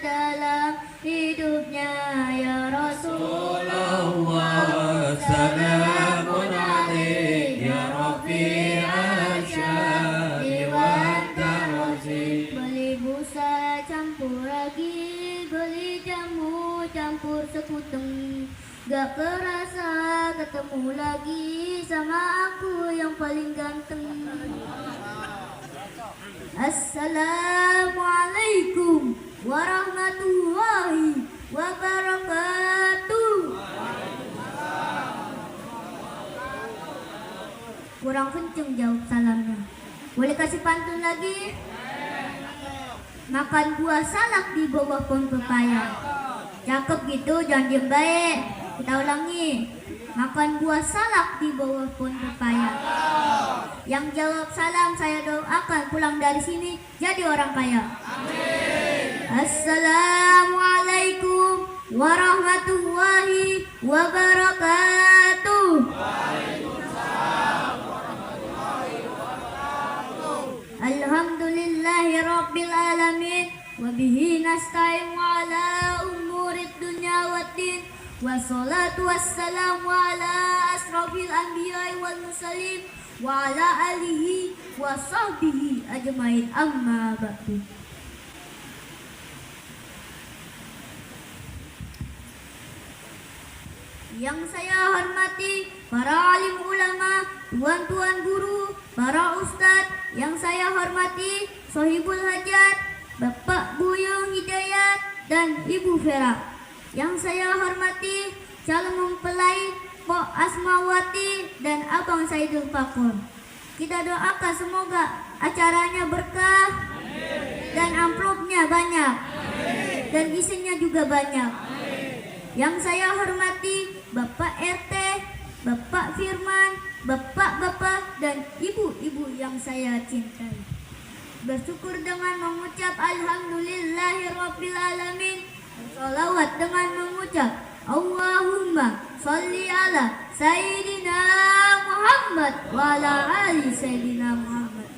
dalam hidupnya ya Rasulullah. Salamun alaik ya Rafi'al syadi wa ta'rozi. Beli busa campur lagi, beli jamu campur sekuteng. Gak kerasa ketemu lagi sama aku yang paling ganteng. Assalamualaikum warahmatullahi wabarakatuh. Kurang kenceng jawab salamnya. Boleh kasih pantun lagi? Makan buah salak di bawah pohon pepaya. Cakep gitu, jangan diem baik. Kita ulangi. Makan buah salak di bawah pohon pepaya. Yang jawab salam saya doakan pulang dari sini jadi orang kaya. Amin. Assalamualaikum warahmatullahi wabarakatuh. Waalaikumsalam warahmatullahi wabarakatuh. Alhamdulillahi rabbil alamin. Wabihi nasta'in ala umurid dunya waddin. Wassalatu wassalamu ala asrafil anbiya'i wal mursalin wa ala alihi wa sahbihi ajmain, amma ba'du. Yang saya hormati para alim ulama, tuan-tuan guru, para ustadz. Yang saya hormati Sohibul Hajat, Bapak Buyung Hidayat dan Ibu Vera. Yang saya hormati calon mempelai Pok Asmawati dan Abang Saidul Fakor. Kita doakan semoga acaranya berkah dan amplopnya banyak dan isinya juga banyak. Yang saya hormati Bapak RT, Bapak Firman, Bapak-bapak dan ibu-ibu yang saya cintai. Bersyukur dengan mengucap Alhamdulillahirabbil alamin. Salawat dengan mengucap Allahumma sholli ala Sayyidina Muhammad wa ala ali Sayyidina Muhammad.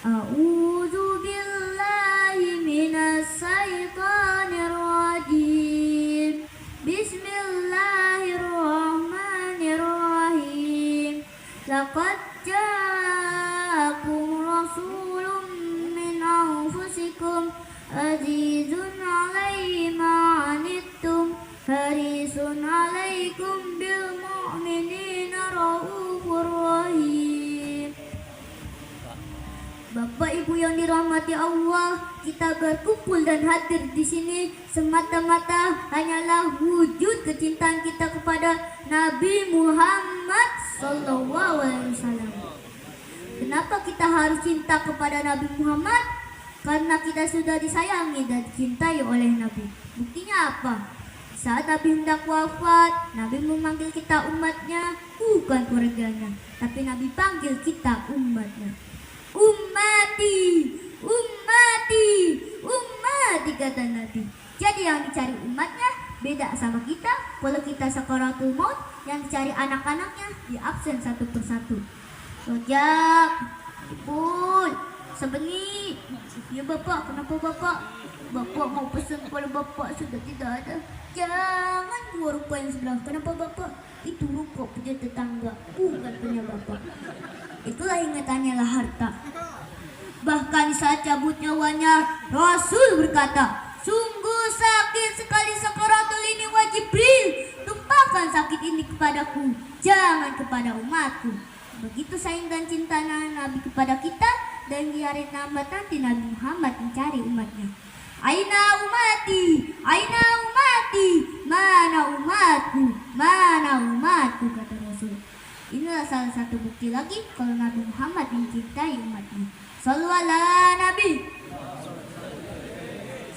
A'udzu billahi minas syaitonir rajim. Bismillahirrahmanirrahim. Laqad ja'akum rasulun min anfusikum azizun 'alaihi ma 'anittum harisun 'alaikum bil mu'minina raufur rahim. Bapak Ibu yang dirahmati Allah, kita berkumpul dan hadir di sini semata-mata hanyalah wujud kecintaan kita kepada Nabi Muhammad SAW. Kenapa kita harus cinta kepada Nabi Muhammad? Karena kita sudah disayangi dan dicintai oleh Nabi. Buktinya apa? Saat Nabi hendak wafat, Nabi memanggil kita umatnya, bukan keluarganya, tapi Nabi panggil kita umatnya. Ummati, ummati, ummati, kata Nabi. Jadi yang dicari umatnya beda sama kita. Kalau kita sakaratul maut, yang dicari anak-anaknya di absen satu persatu. Rojak, Ipul, Sebeni. Ya Bapak, kenapa Bapak? Bapak mau pesan kepada Bapak sudah tidak ada. Jangan keluar ruko yang sebelah. Kenapa Bapak? Itu ruko punya tetangga, bukan punya Bapak. Itulah ingatannya lah harta. Bahkan saat cabut nyawanya, Rasul berkata, sungguh sakit sekali sakaratul ini wa Jibril. Tumpahkan sakit ini kepadaku, jangan kepada umatku. Begitu sayang dan cinta Nabi kepada kita, dan di hari tamat nanti Nabi Muhammad mencari umatnya. Aina umati, aina umati, mana umatku, mana umatku, kata Rasul. Inilah salah satu bukti lagi kalau Nabi Muhammad mencintai umatnya. Shallu ala Nabi.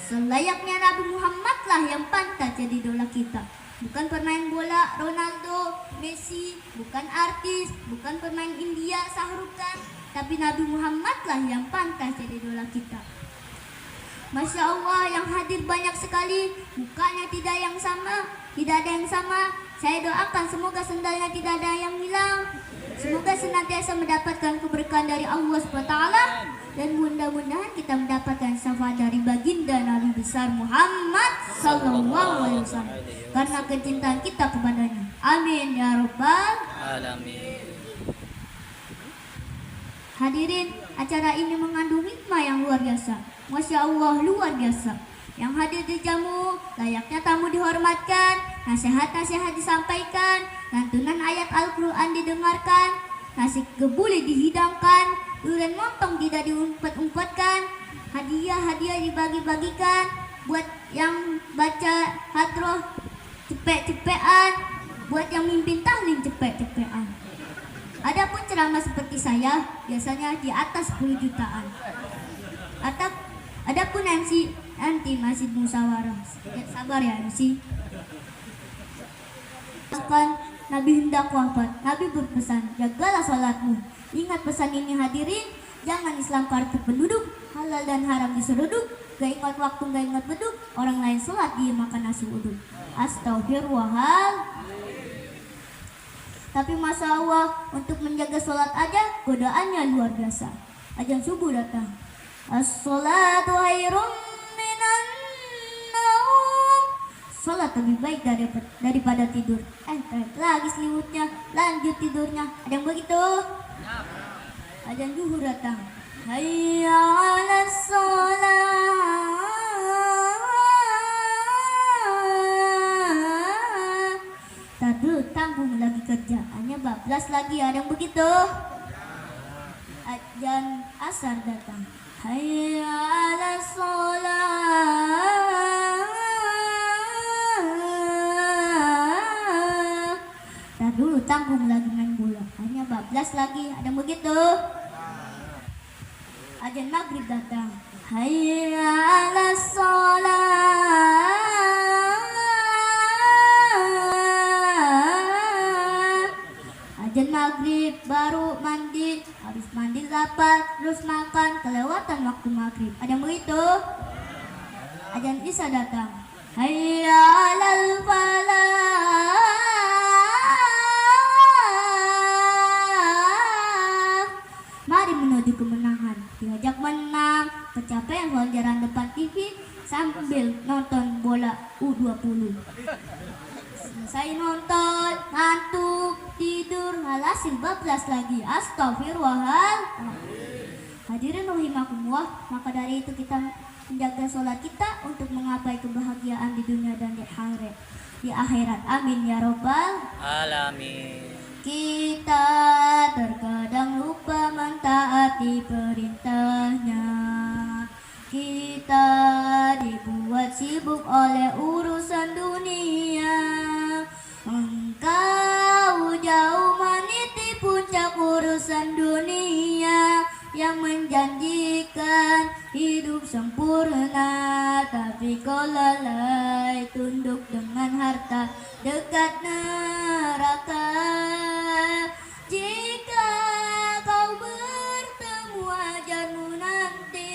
Selayaknya Nabi Muhammad lah yang pantas jadi idola kita. Bukan pemain bola Ronaldo, Messi, bukan artis, bukan pemain India Sahrukan, tapi Nabi Muhammad lah yang pantas jadi idola kita. Masya Allah, yang hadir banyak sekali, mukanya tidak yang sama, tidak ada yang sama. Saya doakan semoga sendalnya tidak ada yang hilang. Semoga senantiasa mendapatkan keberkahan dari Allah SWT. dan mudah-mudahan kita mendapatkan syafaat dari baginda Nabi besar Muhammad sallallahu alaihi wasallam karena kecintaan kita kepadanya. Amin ya rabbal alamin. Hadirin, acara ini mengandung hikmah yang luar biasa. Masya Allah, luar biasa. Yang hadir di jamu, layaknya tamu dihormatkan, nasihat-nasihat disampaikan, lantunan ayat Al-Quran didengarkan, nasi kebuli dihidangkan, durian montong tidak diumpet-umpetkan, hadiah-hadiah dibagi-bagikan, buat yang baca hadroh cepet-cepetan, buat yang mimpin tahlim cepet-cepetan. Adapun ceramah seperti saya biasanya di atas 10 jutaan. Adapun MC nanti masih musyawarah. Ya, sabar ya MC. Nabi hendak wafat. Nabi berpesan, jagalah sholatmu. Ingat pesan ini hadirin, jangan Islam kartu penduduk, halal dan haram diseruduk. Gak ingat waktu, gak ingat beduk, orang lain sholat dia makan nasi uduk. Astagfirullahal. Tapi Masya Allah, untuk menjaga sholat aja godaannya luar biasa. Azan subuh datang. As-sholatu khairum minan naum. Sholat lebih baik daripada tidur. Tarik lagi selimutnya, lanjut tidurnya. Ada yang begitu? Azan zuhur datang. Hayya 'alas sholat. Tanggung lagi kerjaannya bablas lagi, ada yang begitu? Azan asar datang. Hayya 'alas sholat. Dulu tanggung lagi main bola, hanya bablas lagi, ada yang begitu? Azan maghrib datang. Hayya 'alas sholat. Azan maghrib baru mandi, habis mandi lapar, terus makan, kelewatan waktu maghrib. Ada yang begitu? Azan isya datang. Hayya 'alal falah. Mari menuju kemenangan, diajak menang, pencapaian pelajaran depan TV sambil nonton bola U20. Selesai nonton, ngantuk, tidur, hasil bablas lagi. Astagfirullahal. Hadirin rahimakumullah, maka dari itu kita menjaga sholat kita untuk menggapai kebahagiaan di dunia dan di akhirat. Amin ya robbal alamin. Kita terkadang lupa mentaati perintahnya. Kita dibuat sibuk oleh urusan dunia. Engkau jauh meniti puncak urusan dunia yang menjanjikan hidup sempurna, tapi kau lalai tunduk dengan harta dekat neraka. Jika kau bertemu ajalmu nanti,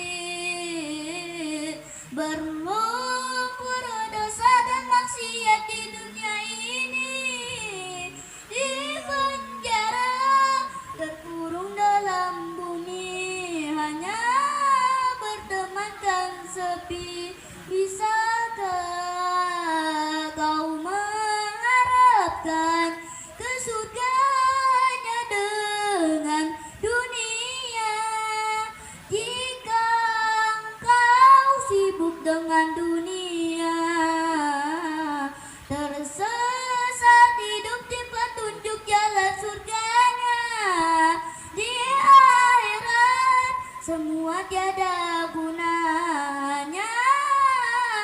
berlumpur dosa dan maksiat di dunia ini, di penjara terkurung dalam bumi, hanya bertemankan sepi. Bisakah kau mengharapkan ke surganya dengan dunia? Jika engkau sibuk dengan dunia, tersesat hidup di petunjuk jalan surganya. Di akhirat semua tiada gunanya,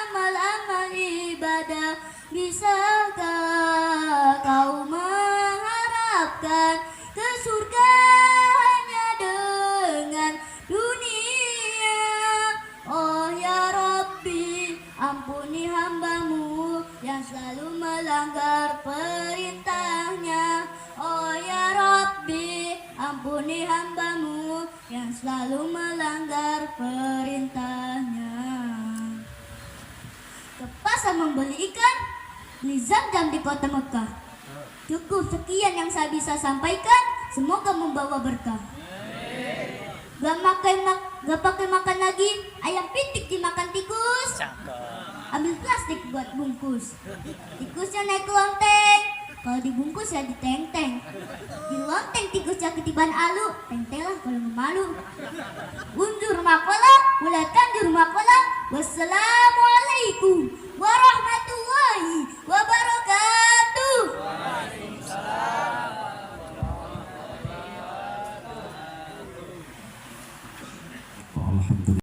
amal-amal ibadah. Bisakah kau mengharapkan ke surganya dengan dunia? Oh ya Rabbi, ampuni hambamu yang selalu melanggar perintahnya. Oh ya Rabbi, ampuni hambamu yang selalu melanggar perintahnya. Ke pasar membeli ikan, beli zam-zam di kota Mekah. Cukup sekian yang saya bisa sampaikan, semoga membawa berkah. Gak Gak pakai makan lagi, ayam pitik dimakan tikus. Cakep. Ambil plastik buat bungkus. Tikusnya naik ke lonteng. Kalau dibungkus ya diteng-teng. Di lonteng tikusnya ketiban alu. Teng-teng lah kalau memalu. Unjur makola, bulatkan di rumah kola. Wassalamualaikum warahmatullahi wabarakatuh. Alhamdulillah.